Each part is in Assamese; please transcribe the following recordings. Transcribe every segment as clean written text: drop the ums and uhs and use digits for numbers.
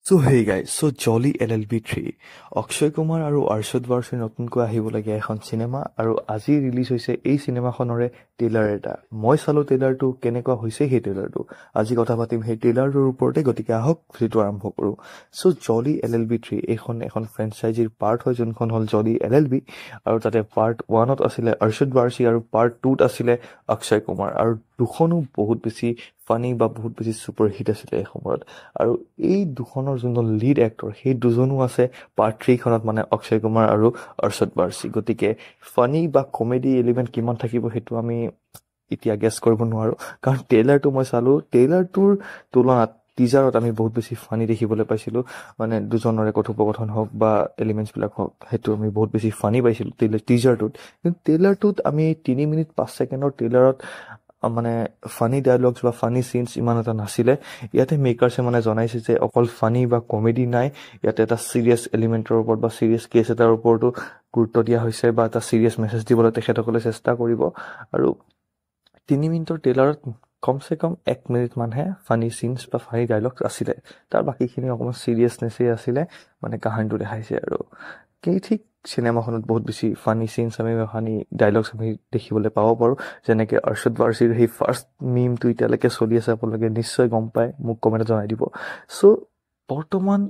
So hey guys, so Jolly LLB 3 Akshay Kumar আৰু আৰ্শদ বাৰ্চিৰ নতুনকৈ আহিবলগীয়া এখন চিনেমা আৰু আজি ৰিলিজ হৈছে এই চিনেমাখনৰে ট্ৰেইলাৰ এটা। মই চালো ট্ৰেইলাৰটো কেনেকুৱা হৈছে সেই ট্ৰেইলাৰটো। আজি কথা পাতিম সেই ট্ৰেইলাৰটোৰ ওপৰতে, গতিকে আহক ভিডিঅ'টো আৰম্ভ কৰোঁ। সো জলি LLB 3 এখন ফ্ৰেঞ্চাইজিৰ পাৰ্ট হয়, যোনখন হ'ল জলি LLB, আৰু তাতে পাৰ্ট 1ত আছিলে আৰ্শদ বাৰ্চি আৰু পাৰ্ট 2ত আছিলে অক্ষয় কুমাৰ, আৰু দুখনো বহুত বেছি ফানি বা বহুত বেছি ছুপাৰ হিট আছিলে এই সময়ত। আৰু এই দুখনৰ যোনজন লিড এক্টৰ সেই দুজনো আছে পাৰ্ট 3খনত, মানে অক্ষয় কুমাৰ আৰু আৰ্শদ বাৰ্চি। গতিকে ফানি বা কমেডি এলিমেণ্ট কিমান থাকিব সেইটো আমি এতিয়া গেছ কৰিব নোৱাৰো, কাৰণ ট্ৰেইলাৰটো মই চালো, ট্ৰেইলাৰটোৰ তুলনাত টিজাৰত আমি বহুত বেছি ফানি দেখিবলৈ পাইছিলো। মানে দুজনৰে কথোপকথন হওক বা এলিমেণ্টছ বিলাক হওক, সেইটো আমি বহুত বেছি ফানি পাইছিলো টিজাৰটোত। কিন্তু ট্ৰেইলাৰটোত আমি 3 মিনিট 5 ছেকেণ্ডৰ ট্ৰেইলাৰত মানে ফানি ডায়লগছ বা ফানি চিনছ ইমান এটা নাছিলে। ইয়াতে মেকাৰ্ছে মানে জনাইছে যে অকল ফানি বা কমেডি নাই, ইয়াতে এটা চিৰিয়াছ এলিমেণ্টৰ ওপৰত বা চিৰিয়াছ কেছ এটাৰ ওপৰতো গুৰুত্ব দিয়া হৈছে, বা এটা চিৰিয়াছ মেছেজ দিবলৈ তেখেতসকলে চেষ্টা কৰিব। আৰু 3 মিনিটৰ ট্ৰেইলাৰত কমচে কম 1 মিনিট মানহে ফানি চিনছ বা ফানি ডায়লগছ আছিলে, তাৰ বাকীখিনি অকণমান চিৰিয়াছনেছেই আছিলে, মানে কাহানীটো দেখাইছে। আৰু কি ঠিক চিনেমাখনত বহুত বেছি ফানি চিনছ আমি ফানি ডায়লগছ আমি দেখিবলৈ পাব পাৰোঁ, যেনেকৈ আৰ্শদ বাৰ্চিৰ সেই ফাৰ্ষ্ট মিমটো এতিয়ালৈকে চলি আছে, আপোনালোকে নিশ্চয় গম পায়, মোক কমেণ্টত জনাই দিব। চ' বৰ্তমান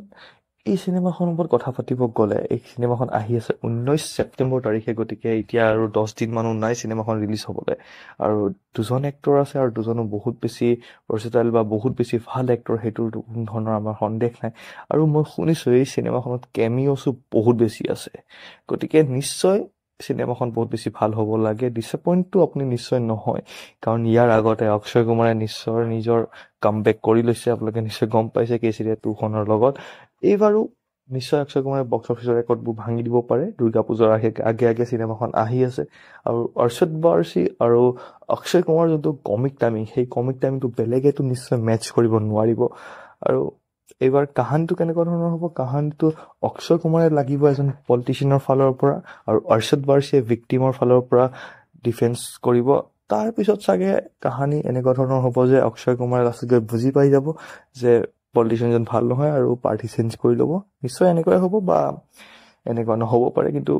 এই চিনেমাখনৰ ওপৰত কথা পাতিব গ'লে, এই চিনেমাখন আহি আছে 19 ছেপ্টেম্বৰ তাৰিখে, গতিকে এতিয়া আৰু 10 দিন মানো নাই চিনেমাখন ৰিলিজ হ'বলৈ। আৰু দুজন এক্টৰ আছে, আৰু দুজনো বহুত বেছি ভাৰ্চেটাইল বা বহুত বেছি ভাল এক্টৰ, সেইটোৰ কোনো ধৰণৰ আমাৰ সন্দেহ নাই। আৰু মই শুনিছোঁ এই চিনেমাখনত কেমিঅ'ছো বহুত বেছি আছে, গতিকে নিশ্চয় চিনেমাখন বহুত বেছি ভাল হ'ব লাগে। ডিচএপইণ্টটো আপুনি নিশ্চয় নহয়, কাৰণ ইয়াৰ আগতে অক্ষয় কুমাৰে নিশ্চয় নিজৰ কামবেক কৰি লৈছে, আপোনালোকে নিশ্চয় গম পাইছে কেচিৰিয়া 2খনৰ লগত। এইবাৰো নিশ্চয় অক্ষয় কুমাৰে বক্স অফিচৰ ৰেকৰ্ডবোৰ ভাঙি দিব পাৰে। দুৰ্গা পূজাৰ আগে চিনেমাখন আহি আছে, আৰু আৰ্শদ বাৰ্চি আৰু অক্ষয় কুমাৰ যোনটো কমিক টাইমিং, সেই কমিক টাইমিংটো বেলেগেতো নিশ্চয় মেটচ কৰিব নোৱাৰিব। আৰু এইবাৰ কাহানীটো কেনেকুৱা ধৰণৰ হ'ব, কাহানীটো অক্ষয় কুমাৰে লাগিব এজন পলিটিচিয়ানৰ ফালৰ পৰা, আৰু আৰ্শদ বাৰ্চিয়ে ভিক্টিমৰ ফালৰ পৰা ডিফেন্স কৰিব। তাৰপিছত চাগে কাহানী এনেকুৱা ধৰণৰ হ'ব যে অক্ষয় কুমাৰে লাষ্টত গৈ বুজি পাই যাব যে পলিটিচিয়ানজন ভাল নহয় আৰু পাৰ্টি চেঞ্জ কৰি ল'ব। নিশ্চয় এনেকুৱাই হ'ব, বা এনেকুৱা নহ'ব পাৰে, কিন্তু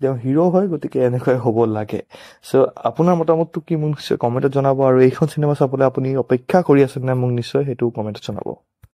তেওঁ হিৰো হয়, গতিকে এনেকুৱাই হ'ব লাগে। চ' আপোনাৰ মতামতটো কি মোক নিশ্চয় কমেণ্টত জনাব, আৰু এইখন চিনেমা চাবলৈ আপুনি অপেক্ষা কৰি আছে নে মোক নিশ্চয় সেইটো কমেণ্টত জনাব।